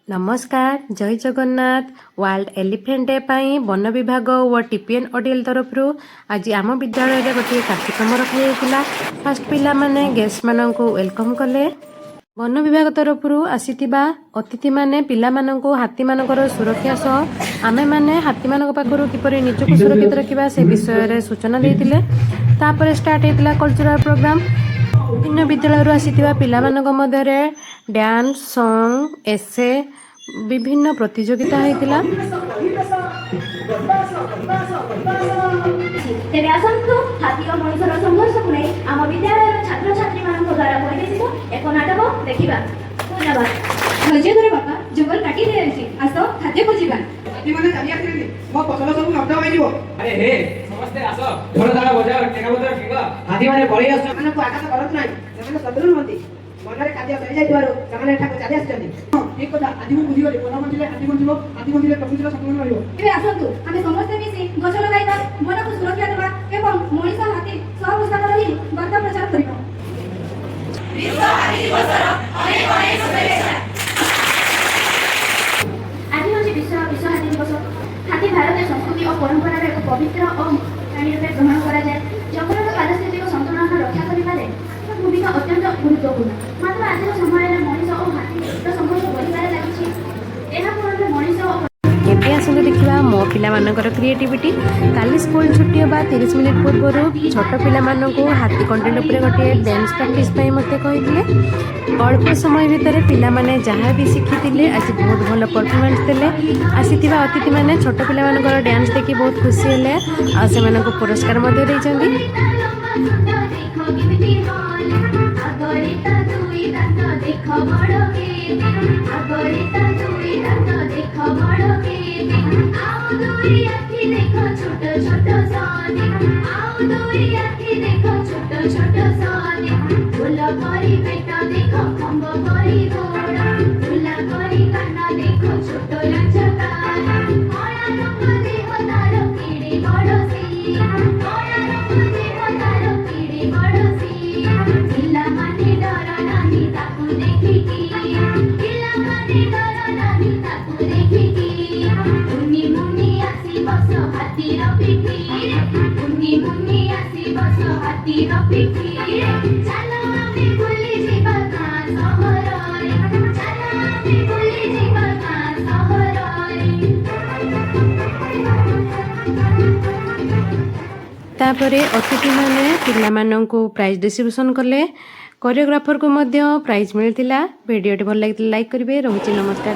नमस्कार जय Jagannath world elephant day पाई one विभाग व टीपीएन ओडीएल तरफ आज आम विद्यालय में गोटे कार्यक्रम रखा फास्ट पिला माने गेस्ट मानक वेलकम कले वन विभाग तरफ आसीथिबा अतिथि माने पिला मानक हाथी मानकर सुरक्षा सह आमे माने हाथी मानक पाखरु किपरि निजको सुरक्षित रखिबा से विषय रे सूचना देथिले। तापर स्टार्ट हेतिला कल्चरल प्रोग्राम। विभिन्न विद्यालय आसीथिबा पिला मानक मध्यरे डांस सॉन्ग एसे विभिन्न प्रतियोगिता होइतिला। तेरे आसंतु हाथी और मनुष्यर संघर्ष को नहीं आम विद्यालय छात्र छात्री मानक द्वारा परिवेशित एक नाटक देखिबा। धन्यवाद। धैर्य धरे बापा जंगल काटी दे आछि आसो खाद्य खोजिबा। हाथी माने जानि आथिले मो फसल सब नष्ट होई जिवो। अरे हे समस्ते आसो ढोल ताला बजाओ टेका बजार किंगा हाथी माने पळी आसो माने को आकाश करत नाही ସେମାନେ ଶତ୍ରୁ ନୁହନ୍ତି ମନରେ ଖାଦ୍ୟ କରି ଯାଇଥିବାରୁ ସେମାନେ ଏଠାକୁ ଚାଲି ଆସିଛନ୍ତି। ଠିକ କଥା ଆଜି ମୁଁ ବୁଝିଗଲି ବନ ବଞ୍ଚିଲେ ହାତୀ ବଞ୍ଚିବ ହାତୀ ବଞ୍ଚିଲେ ପ୍ରକୃତିର ସନ୍ତୁଳନ ରହିବ। ଏବେ ଆସନ୍ତୁ ଆମେ ସମସ୍ତେ ମିଶି ଗଛ ଲଗାଇବା ବନକୁ ସୁରକ୍ଷା ଦେବା ଏବଂ ମଣିଷ ହାତୀ ସହାବସ୍ଥାନ ରହି ବାର୍ତ୍ତା ପ୍ରଚାର କରିବା। विश्व हाथी दिवसर अनेक अनेक शुभेच्छा। आज होची विश्व हाथी दिवस। हाथी भारतीय संस्कृति और परंपरा एक पवित्र और प्राणी रूपे ग्रहण करा जाए। जंगलर पारिस्थितिक संतुलन रक्षा करिबारे भूमिका अत्यंत गुरुत्वपूर्ण। मात्र आज समय मनीष और हाथी संघर्ष बढ़िबारे लागिछि। एहा फଳରେ मनीष और एबे आसंतु देखिबा मो पिला मानकर क्रिएटिविटी। काली स्कूल छुट्टी होबा 30 मिनिट पूर्व छोट पिला मानकु हाथी कंटेंट उपरे गोटे डांस प्रैक्टिस पई मते कहिथिले। अल्प समय भितर पिला माने जहाँ भी शिखिथिले आज बहुत भल परफॉर्मेंस देले। आसीथिबा अतिथि माने छोट पिला मानकर डांस देखि बहुत खुशी हेले आ से मानकु पुरस्कार मध्ये दैछन्ती। तापरे अतिथि माने पिला माननकु प्राइज डिस्ट्रीब्यूशन कले। कोरियोग्राफर को मध्य प्राइज मिलतिला। वीडियोटी भल लागितले लाइक करिवे। रहुछि नमस्कार।